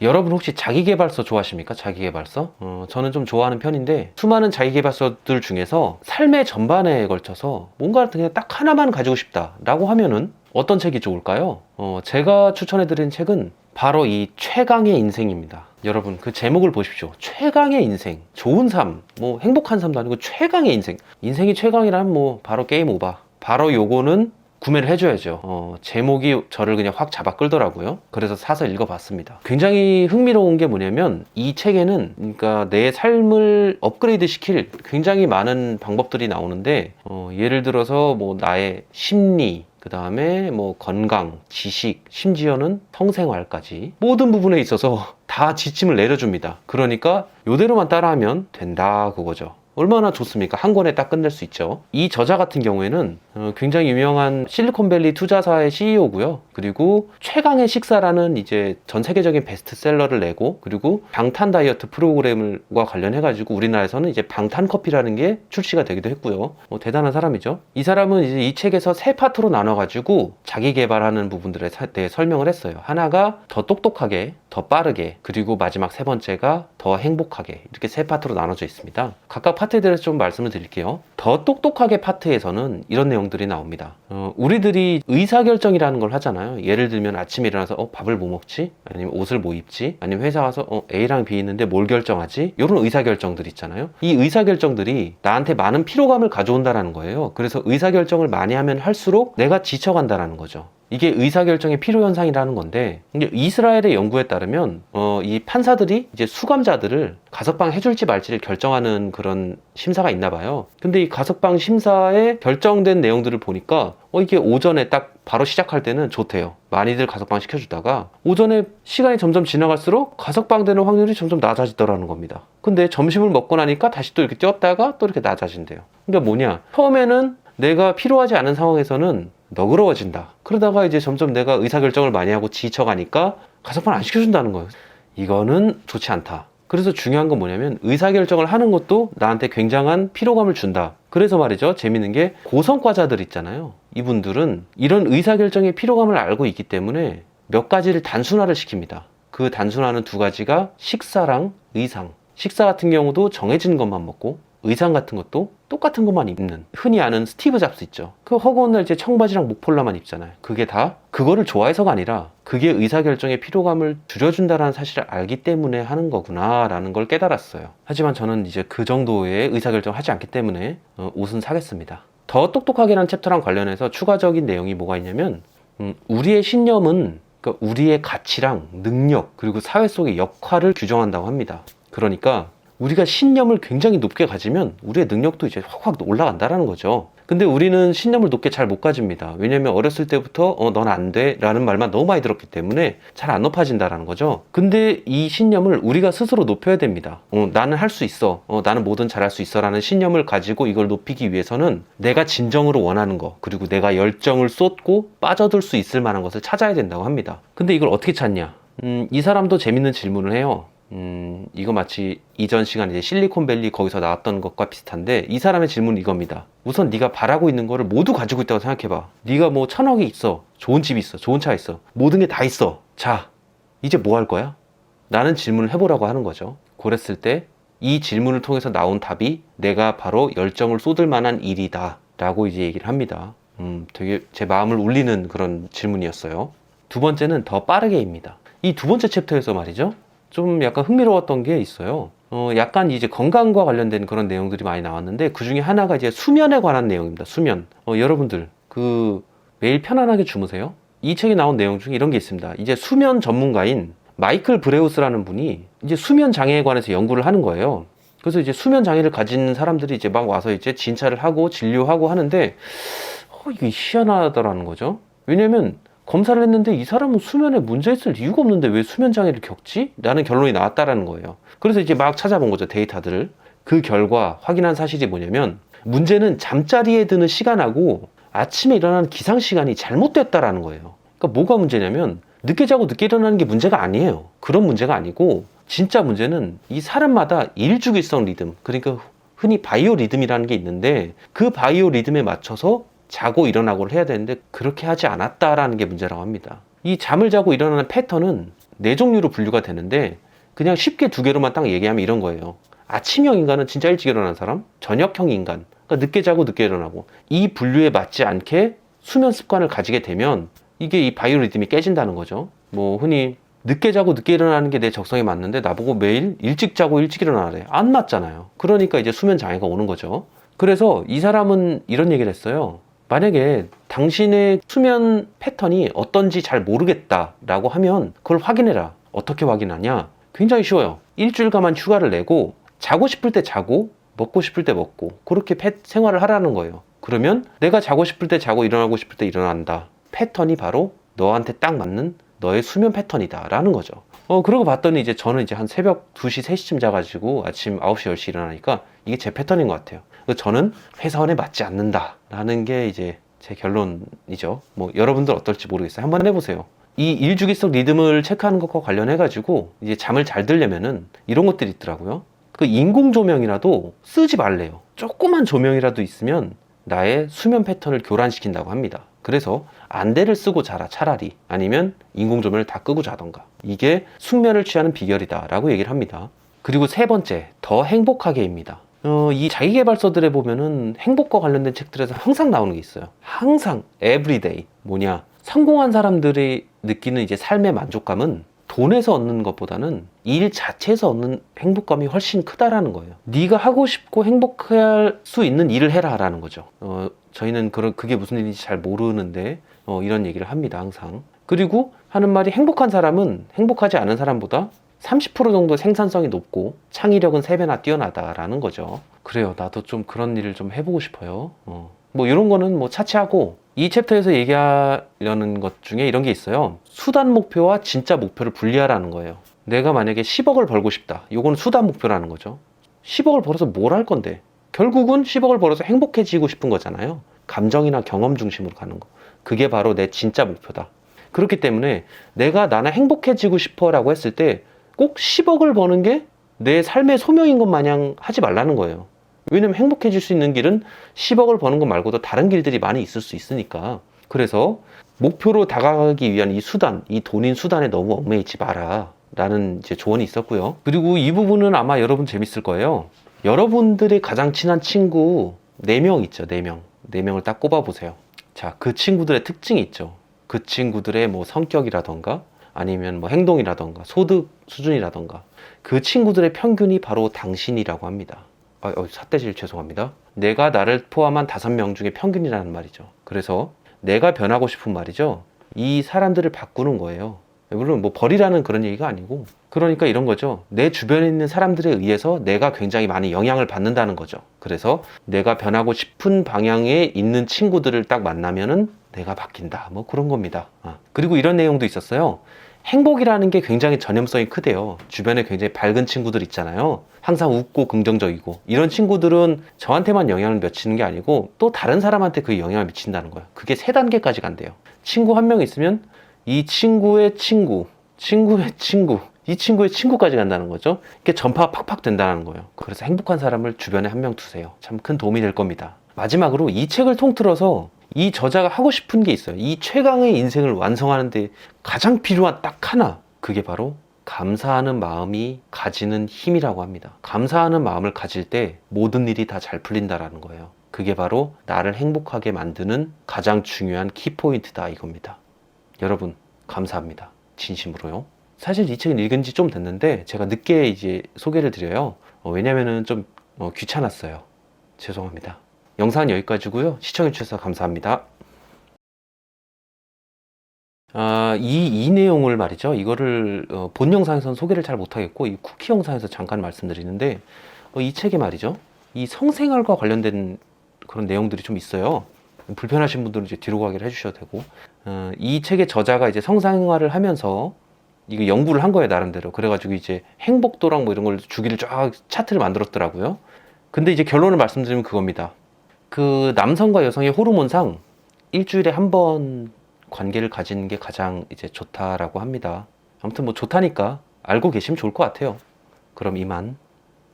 여러분 혹시 자기계발서 좋아하십니까? 자기계발서? 저는 좀 좋아하는 편인데 수많은 자기계발서들 중에서 삶의 전반에 걸쳐서 뭔가 그냥 딱 하나만 가지고 싶다라고 하면은 어떤 책이 좋을까요? 제가 추천해드린 책은 바로 이 최강의 인생입니다. 여러분 그 제목을 보십시오. 최강의 인생, 좋은 삶, 뭐 행복한 삶도 아니고 최강의 인생. 인생이 최강이라면 뭐 바로 게임 오버. 바로 요거는 구매를 해줘야죠. 제목이 저를 그냥 확 잡아 끌더라고요. 그래서 사서 읽어봤습니다. 굉장히 흥미로운 게 뭐냐면 이 책에는 그러니까 내 삶을 업그레이드 시킬 굉장히 많은 방법들이 나오는데 예를 들어서 뭐 나의 심리, 그 다음에 뭐 건강, 지식, 심지어는 성생활까지 모든 부분에 있어서 다 지침을 내려줍니다. 그러니까 요대로만 따라하면 된다 그거죠. 얼마나 좋습니까? 한 권에 딱 끝낼 수 있죠. 이 저자 같은 경우에는 굉장히 유명한 실리콘밸리 투자사의 CEO고요. 그리고 최강의 식사라는 이제 전 세계적인 베스트셀러를 내고 그리고 방탄 다이어트 프로그램과 관련해가지고 우리나라에서는 이제 방탄커피라는 게 출시가 되기도 했고요. 대단한 사람이죠. 이 사람은 이제 이 책에서 세 파트로 나눠가지고 자기 개발하는 부분들에 대해 설명을 했어요. 하나가 더 똑똑하게, 더 빠르게, 그리고 마지막 세 번째가 더 행복하게 이렇게 세 파트로 나눠져 있습니다. 각각 파트에 대해서 좀 말씀을 드릴게요. 더 똑똑하게 파트에서는 이런 내용들이 나옵니다. 우리들이 의사결정이라는 걸 하잖아요. 예를 들면 아침에 일어나서 밥을 뭐 먹지? 아니면 옷을 뭐 입지? 아니면 회사 가서 A랑 B 있는데 뭘 결정하지? 이런 의사결정들 있잖아요. 이 의사결정들이 나한테 많은 피로감을 가져온다는 거예요. 그래서 의사결정을 많이 하면 할수록 내가 지쳐간다는 거죠. 이게 의사결정의 필요현상이라는 건데, 이게 이스라엘의 연구에 따르면 이 판사들이 이제 수감자들을 가석방 해줄지 말지를 결정하는 그런 심사가 있나 봐요. 근데 이 가석방 심사에 결정된 내용들을 보니까 이게 오전에 딱 바로 시작할 때는 좋대요. 많이들 가석방 시켜주다가 오전에 시간이 점점 지나갈수록 가석방 되는 확률이 점점 낮아지더라는 겁니다. 근데 점심을 먹고 나니까 다시 또 이렇게 뛰었다가 또 이렇게 낮아진대요. 그러니까 뭐냐, 처음에는 내가 필요하지 않은 상황에서는 너그러워진다. 그러다가 이제 점점 내가 의사결정을 많이 하고 지쳐가니까 가석방 안 시켜준다는 거예요. 이거는 좋지 않다. 그래서 중요한 건 뭐냐면 의사결정을 하는 것도 나한테 굉장한 피로감을 준다. 그래서 말이죠, 재밌는 게 고성과자들 있잖아요. 이분들은 이런 의사결정의 피로감을 알고 있기 때문에 몇 가지를 단순화를 시킵니다. 그 단순화는 두 가지가 식사랑 의상. 식사 같은 경우도 정해진 것만 먹고 의상 같은 것도 똑같은 것만 입는, 흔히 아는 스티브 잡스 있죠. 그 허구한 날 이제 청바지랑 목폴라만 입잖아요. 그게 다 그거를 좋아해서가 아니라 그게 의사결정의 피로감을 줄여준다는 사실을 알기 때문에 하는 거구나 라는 걸 깨달았어요. 하지만 저는 이제 그 정도의 의사결정을 하지 않기 때문에 옷은 사겠습니다. 더 똑똑하게라는 챕터랑 관련해서 추가적인 내용이 뭐가 있냐면 우리의 신념은 그러니까 우리의 가치랑 능력 그리고 사회 속의 역할을 규정한다고 합니다. 그러니까 우리가 신념을 굉장히 높게 가지면 우리의 능력도 이제 확 올라간다라는 거죠. 근데 우리는 신념을 높게 잘 못 가집니다. 왜냐면 어렸을 때부터 넌 안 돼 라는 말만 너무 많이 들었기 때문에 잘 안 높아진다라는 거죠. 근데 이 신념을 우리가 스스로 높여야 됩니다. 나는 할 수 있어. 나는 뭐든 잘할 수 있어 라는 신념을 가지고 이걸 높이기 위해서는 내가 진정으로 원하는 거 그리고 내가 열정을 쏟고 빠져들 수 있을 만한 것을 찾아야 된다고 합니다. 근데 이걸 어떻게 찾냐? 이 사람도 재밌는 질문을 해요. 이거 마치 이전 시간에 이제 실리콘밸리 거기서 나왔던 것과 비슷한데 이 사람의 질문은 이겁니다. 우선 네가 바라고 있는 거를 모두 가지고 있다고 생각해봐. 네가 뭐 1000억이 있어, 좋은 집이 있어, 좋은 차 있어, 모든 게 다 있어. 자, 이제 뭐 할 거야? 라는 질문을 해보라고 하는 거죠. 그랬을 때 이 질문을 통해서 나온 답이 내가 바로 열정을 쏟을 만한 일이다 라고 이제 얘기를 합니다. 되게 제 마음을 울리는 그런 질문이었어요. 두 번째는 더 빠르게입니다. 이 두 번째 챕터에서 말이죠, 좀 약간 흥미로웠던 게 있어요. 약간 이제 건강과 관련된 그런 내용들이 많이 나왔는데 그 중에 하나가 이제 수면에 관한 내용입니다. 수면. 여러분들 매일 편안하게 주무세요? 이 책에 나온 내용 중에 이런 게 있습니다. 이제 수면 전문가인 마이클 브레우스라는 분이 이제 수면 장애에 관해서 연구를 하는 거예요. 그래서 이제 수면 장애를 가진 사람들이 이제 막 와서 이제 진찰을 하고 진료하고 하는데 이게 희한하다라는 거죠. 왜냐면 검사를 했는데 이 사람은 수면에 문제 있을 이유가 없는데 왜 수면 장애를 겪지? 라는 결론이 나왔다라는 거예요. 그래서 이제 막 찾아본 거죠, 데이터들을. 그 결과 확인한 사실이 뭐냐면 문제는 잠자리에 드는 시간하고 아침에 일어나는 기상 시간이 잘못됐다라는 거예요. 그러니까 뭐가 문제냐면 늦게 자고 늦게 일어나는 게 문제가 아니에요. 그런 문제가 아니고 진짜 문제는 이 사람마다 일주기성 리듬, 그러니까 흔히 바이오 리듬이라는 게 있는데 그 바이오 리듬에 맞춰서 자고 일어나고를 해야 되는데 그렇게 하지 않았다라는 게 문제라고 합니다. 이 잠을 자고 일어나는 패턴은 네 종류로 분류가 되는데 그냥 쉽게 두 개로만 딱 얘기하면 이런 거예요. 아침형 인간은 진짜 일찍 일어나는 사람, 저녁형 인간, 그러니까 늦게 자고 늦게 일어나고, 이 분류에 맞지 않게 수면 습관을 가지게 되면 이게 이 바이오리듬이 깨진다는 거죠. 뭐 흔히 늦게 자고 늦게 일어나는 게 내 적성에 맞는데 나보고 매일 일찍 자고 일찍 일어나래. 안 맞잖아요. 그러니까 이제 수면 장애가 오는 거죠. 그래서 이 사람은 이런 얘기를 했어요. 만약에 당신의 수면 패턴이 어떤지 잘 모르겠다라고 하면 그걸 확인해라. 어떻게 확인하냐? 굉장히 쉬워요. 일주일간만 휴가를 내고 자고 싶을 때 자고 먹고 싶을 때 먹고 그렇게 생활을 하라는 거예요. 그러면 내가 자고 싶을 때 자고 일어나고 싶을 때 일어난다. 패턴이 바로 너한테 딱 맞는 너의 수면 패턴이다 라는 거죠. 그러고 봤더니 이제 저는 이제 한 새벽 2시, 3시쯤 자가지고 아침 9시, 10시 일어나니까 이게 제 패턴인 것 같아요. 저는 회사원에 맞지 않는다 라는 게 이제 제 결론이죠. 뭐 여러분들 어떨지 모르겠어요. 한번 해보세요. 이 일주기성 리듬을 체크하는 것과 관련해 가지고 이제 잠을 잘 들려면은 이런 것들이 있더라고요. 그 인공 조명이라도 쓰지 말래요. 조그만 조명이라도 있으면 나의 수면 패턴을 교란시킨다고 합니다. 그래서 안대를 쓰고 자라 차라리, 아니면 인공 조명을 다 끄고 자던가. 이게 숙면을 취하는 비결이다 라고 얘기를 합니다. 그리고 세 번째, 더 행복하게입니다. 이 자기계발서들에 보면은 행복과 관련된 책들에서 항상 나오는 게 있어요. 항상 everyday. 뭐냐, 성공한 사람들이 느끼는 이제 삶의 만족감은 돈에서 얻는 것보다는 일 자체에서 얻는 행복감이 훨씬 크다라는 거예요. 네가 하고 싶고 행복할 수 있는 일을 해라 라는 거죠. 저희는 그게 무슨 일인지 잘 모르는데 이런 얘기를 합니다, 항상. 그리고 하는 말이, 행복한 사람은 행복하지 않은 사람보다 30% 정도 생산성이 높고 창의력은 3배나 뛰어나다라는 거죠. 그래요, 나도 좀 그런 일을 좀 해보고 싶어요. 뭐 이런 거는 뭐 차치하고, 이 챕터에서 얘기하려는 것 중에 이런 게 있어요. 수단 목표와 진짜 목표를 분리하라는 거예요. 내가 만약에 10억을 벌고 싶다. 요거는 수단 목표라는 거죠. 10억을 벌어서 뭘 할 건데? 결국은 10억을 벌어서 행복해지고 싶은 거잖아요. 감정이나 경험 중심으로 가는 거. 그게 바로 내 진짜 목표다. 그렇기 때문에 내가 나는 행복해지고 싶어 라고 했을 때 꼭 10억을 버는 게 내 삶의 소명인 것 마냥 하지 말라는 거예요. 왜냐면 행복해질 수 있는 길은 10억을 버는 것 말고도 다른 길들이 많이 있을 수 있으니까. 그래서 목표로 다가가기 위한 이 수단, 이 돈인 수단에 너무 얽매이지 마라 라는 이제 조언이 있었고요. 그리고 이 부분은 아마 여러분 재밌을 거예요. 여러분들의 가장 친한 친구 4명 있죠. 4명. 4명을 딱 꼽아보세요. 자, 그 친구들의 특징이 있죠. 그 친구들의 뭐 성격이라던가 아니면 뭐 행동이라던가 소득 수준이라던가, 그 친구들의 평균이 바로 당신이라고 합니다. 삿대질 죄송합니다. 내가 나를 포함한 5명 중에 평균이라는 말이죠. 그래서 내가 변하고 싶은 말이죠. 이 사람들을 바꾸는 거예요. 물론 뭐 벌이라는 그런 얘기가 아니고, 그러니까 이런 거죠. 내 주변에 있는 사람들에 의해서 내가 굉장히 많이 영향을 받는다는 거죠. 그래서 내가 변하고 싶은 방향에 있는 친구들을 딱 만나면은 내가 바뀐다. 뭐 그런 겁니다. 그리고 이런 내용도 있었어요. 행복이라는 게 굉장히 전염성이 크대요. 주변에 굉장히 밝은 친구들 있잖아요. 항상 웃고 긍정적이고, 이런 친구들은 저한테만 영향을 미치는 게 아니고 또 다른 사람한테 그 영향을 미친다는 거예요. 그게 3단계까지 간대요. 친구 한 명 있으면 이 친구의 친구, 친구의 친구, 이 친구의 친구까지 간다는 거죠. 이게 전파가 팍팍 된다는 거예요. 그래서 행복한 사람을 주변에 한 명 두세요. 참 큰 도움이 될 겁니다. 마지막으로 이 책을 통틀어서 이 저자가 하고 싶은 게 있어요. 이 최강의 인생을 완성하는데 가장 필요한 딱 하나, 그게 바로 감사하는 마음이 가지는 힘이라고 합니다. 감사하는 마음을 가질 때 모든 일이 다 잘 풀린다라는 거예요. 그게 바로 나를 행복하게 만드는 가장 중요한 키포인트다 이겁니다. 여러분, 감사합니다. 진심으로요. 사실 이 책은 읽은 지 좀 됐는데 제가 늦게 이제 소개를 드려요. 왜냐면은 좀 귀찮았어요. 죄송합니다. 영상은 여기까지고요. 시청해주셔서 감사합니다. 이 내용을 말이죠. 이거를 본 영상에서는 소개를 잘 못하겠고, 이 쿠키 영상에서 잠깐 말씀드리는데, 이 책에 말이죠. 이 성생활과 관련된 그런 내용들이 좀 있어요. 불편하신 분들은 이제 뒤로 가기를 해주셔도 되고, 이 책의 저자가 이제 성생활을 하면서 이거 연구를 한 거예요, 나름대로. 그래가지고 이제 행복도랑 뭐 이런 걸 주기를 쫙 차트를 만들었더라고요. 근데 이제 결론을 말씀드리면 그겁니다. 그 남성과 여성의 호르몬상 일주일에 한 번 관계를 가지는 게 가장 이제 좋다라고 합니다. 아무튼 뭐 좋다니까 알고 계시면 좋을 것 같아요. 그럼 이만.